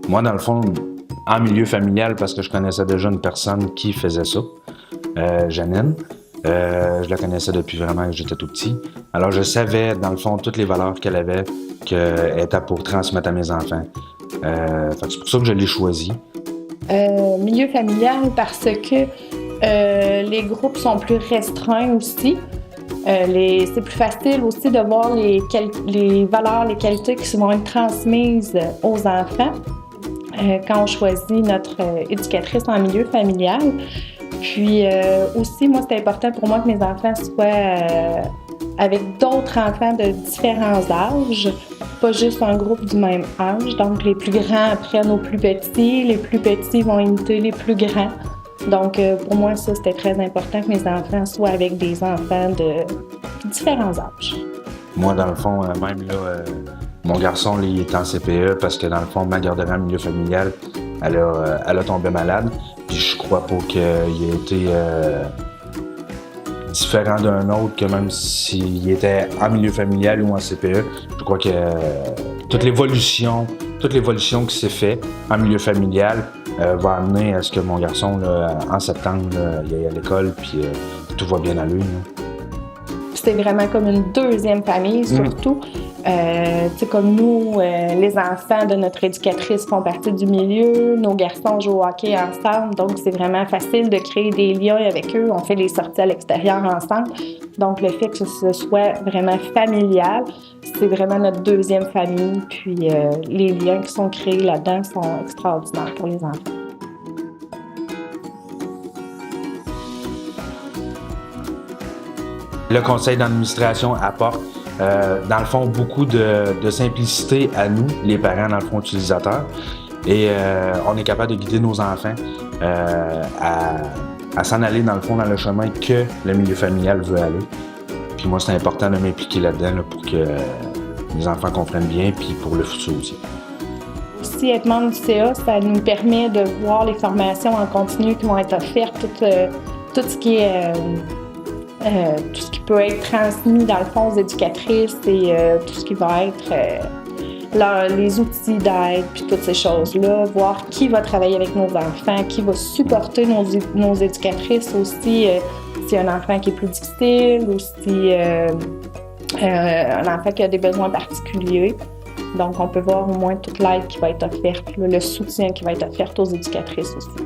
Moi, dans le fond, en milieu familial, parce que je connaissais déjà une personne qui faisait ça, Janine. Je la connaissais depuis vraiment que j'étais tout petit. Alors, je savais, dans le fond, toutes les valeurs qu'elle avait, qu'elle était pour transmettre à mes enfants. Fait que c'est pour ça que je l'ai choisi. Milieu familial parce que les groupes sont plus restreints aussi. C'est plus facile aussi de voir les valeurs, les qualités qui vont être transmises aux enfants quand on choisit notre éducatrice en milieu familial. Puis aussi, moi, c'est important pour moi que mes enfants soient avec d'autres enfants de différents âges, pas juste un groupe du même âge. Donc, les plus grands apprennent aux plus petits, les plus petits vont imiter les plus grands. Donc, pour moi, ça, c'était très important que mes enfants soient avec des enfants de différents âges. Moi, dans le fond, même là, mon garçon, il est en CPE parce que, dans le fond, ma garderie en milieu familial, elle a tombé malade. Puis je crois pas qu'il ait été différent d'un autre, que même s'il était en milieu familial ou en CPE, je crois que toute l'évolution qui s'est faite en milieu familial va amener à ce que mon garçon, là, en septembre, là, il aille à l'école, puis tout va bien à lui. C'est vraiment comme une deuxième famille, surtout. Comme nous, les enfants de notre éducatrice font partie du milieu, nos garçons jouent au hockey ensemble, donc c'est vraiment facile de créer des liens avec eux. On fait les sorties à l'extérieur ensemble. Donc le fait que ce soit vraiment familial, c'est vraiment notre deuxième famille. Puis les liens qui sont créés là-dedans sont extraordinaires pour les enfants. Le conseil d'administration apporte, dans le fond, beaucoup de simplicité à nous, les parents, dans le fond, utilisateurs. Et on est capable de guider nos enfants à s'en aller, dans le fond, dans le chemin que le milieu familial veut aller. Puis moi, c'est important de m'impliquer là-dedans là, pour que les enfants comprennent bien, puis pour le futur aussi. Aussi, être membre du CA, ça nous permet de voir les formations en continu qui vont être offertes, tout ce qui est... tout ce qui peut être transmis dans le fond aux éducatrices et tout ce qui va être les outils d'aide puis toutes ces choses-là, voir qui va travailler avec nos enfants, qui va supporter nos éducatrices aussi, s'il y a un enfant qui est plus difficile ou si un enfant qui a des besoins particuliers. Donc, on peut voir au moins toute l'aide qui va être offerte, le soutien qui va être offert aux éducatrices aussi.